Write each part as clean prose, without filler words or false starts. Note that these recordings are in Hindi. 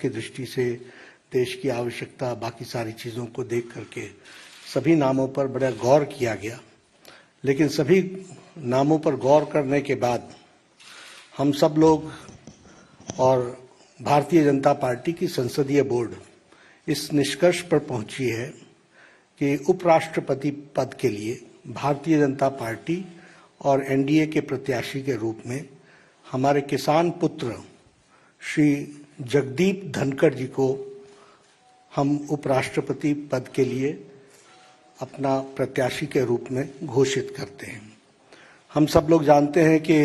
की दृष्टि से, देश की आवश्यकता, बाकी सारी चीज़ों को देख करके सभी नामों पर बड़ा गौर किया गया। लेकिन सभी नामों पर गौर करने के बाद हम सब लोग और भारतीय जनता पार्टी की संसदीय बोर्ड इस निष्कर्ष पर पहुंची है कि उपराष्ट्रपति पद के लिए भारतीय जनता पार्टी और एनडीए के प्रत्याशी के रूप में हमारे किसान पुत्र श्री जगदीप धनखड़ जी को हम उपराष्ट्रपति पद के लिए अपना प्रत्याशी के रूप में घोषित करते हैं। हम सब लोग जानते हैं कि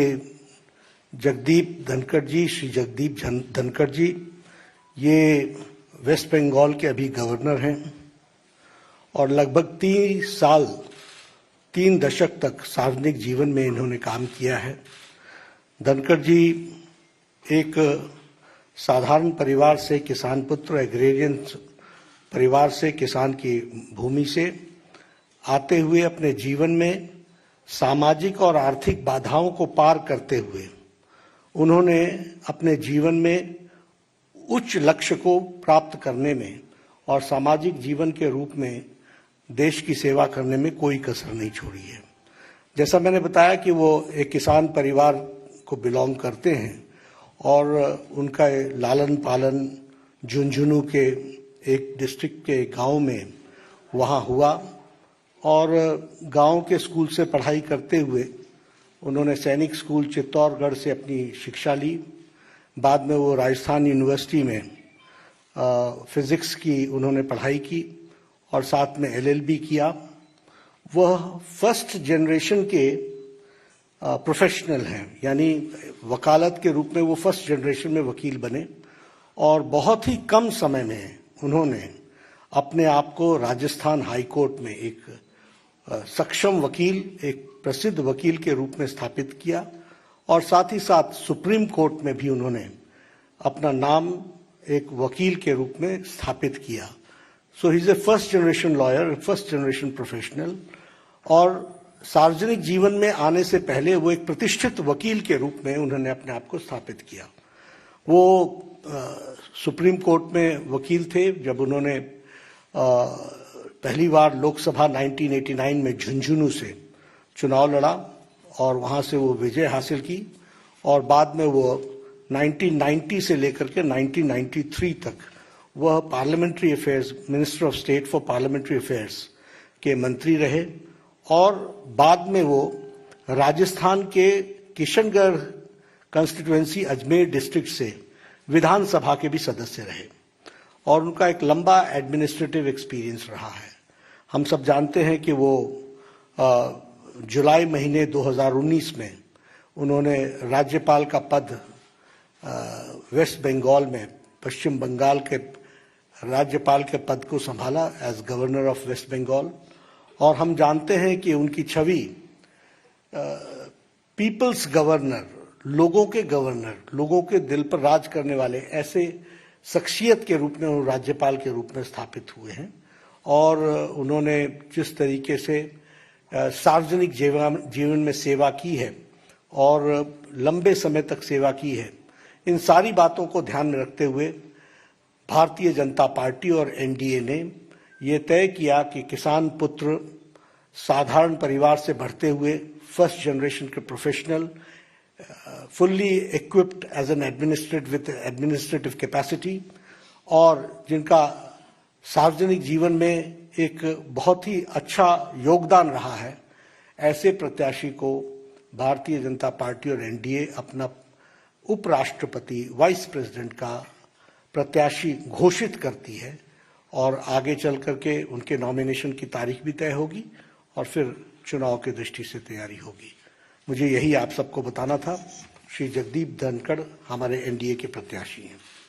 जगदीप धनखड़ जी, श्री जगदीप धनखड़ जी, ये वेस्ट बंगाल के अभी गवर्नर हैं और लगभग 3 दशक तक सार्वजनिक जीवन में इन्होंने काम किया है। धनखड़ जी एक साधारण परिवार से, किसान पुत्र, एग्रेरियन परिवार से, किसान की भूमि से आते हुए अपने जीवन में सामाजिक और आर्थिक बाधाओं को पार करते हुए उन्होंने अपने जीवन में उच्च लक्ष्य को प्राप्त करने में और सामाजिक जीवन के रूप में देश की सेवा करने में कोई कसर नहीं छोड़ी है। जैसा मैंने बताया कि वो एक किसान परिवार को बिलोंग करते हैं और उनका लालन पालन झुंझुनू के एक डिस्ट्रिक्ट के गांव में वहाँ हुआ और गांव के स्कूल से पढ़ाई करते हुए उन्होंने सैनिक स्कूल चित्तौड़गढ़ से अपनी शिक्षा ली। बाद में वो राजस्थान यूनिवर्सिटी में फिजिक्स की उन्होंने पढ़ाई की और साथ में एलएलबी किया। वह फर्स्ट जनरेशन के प्रोफेशनल हैं, यानी वकालत के रूप में वो फर्स्ट जनरेशन में वकील बने और बहुत ही कम समय में उन्होंने अपने आप को राजस्थान हाई कोर्ट में एक सक्षम वकील, एक प्रसिद्ध वकील के रूप में स्थापित किया और साथ ही साथ सुप्रीम कोर्ट में भी उन्होंने अपना नाम एक वकील के रूप में स्थापित किया। So he is a first generation lawyer, first generation professional और सार्वजनिक जीवन में आने से पहले वो एक प्रतिष्ठित वकील के रूप में उन्होंने अपने आप को स्थापित किया। वो सुप्रीम कोर्ट में वकील थे जब उन्होंने पहली बार लोकसभा 1989 में झुंझुनू से चुनाव लड़ा और वहां से वो विजय हासिल की और बाद में वो 1990 से लेकर के 1993 तक वह parliamentary affairs, minister of state for parliamentary affairs के मंत्री रहे और बाद में वो राजस्थान के किशनगढ़ कंस्टिट्यूएंसी अजमेर डिस्ट्रिक्ट से विधानसभा के भी सदस्य रहे और उनका एक लंबा एडमिनिस्ट्रेटिव एक्सपीरियंस रहा है। हम सब जानते हैं कि वो जुलाई महीने 2019 में उन्होंने राज्यपाल का पद वेस्ट बंगाल में, पश्चिम बंगाल के राज्यपाल के पद को संभाला as governor of West Bengal और हम जानते हैं कि उनकी छवि पीपल्स गवर्नर, लोगों के गवर्नर, लोगों के दिल पर राज करने वाले ऐसे शख्सियत के रूप में वो राज्यपाल के रूप में स्थापित हुए हैं और उन्होंने जिस तरीके से सार्वजनिक जीवन में सेवा की है और लंबे समय तक सेवा की है, इन सारी बातों को ध्यान में रखते हुए भारतीय जनता पार्टी और एनडीए ने ये तय किया कि किसान पुत्र, साधारण परिवार से बढ़ते हुए फर्स्ट जनरेशन के professional, fully equipped as an administrative capacity और जिनका सार्वजनिक जीवन में एक बहुत ही अच्छा योगदान रहा है, ऐसे प्रत्याशी को भारतीय जनता पार्टी और एनडीए अपना उपराष्ट्रपति, वाइस प्रेसिडेंट का प्रत्याशी घोषित करती है और आगे चल करके उनके नॉमिनेशन की तारीख भी तय होगी और फिर चुनाव की दृष्टि से तैयारी होगी। मुझे यही आप सबको बताना था। श्री जगदीप धनखड़ हमारे एनडीए के प्रत्याशी हैं।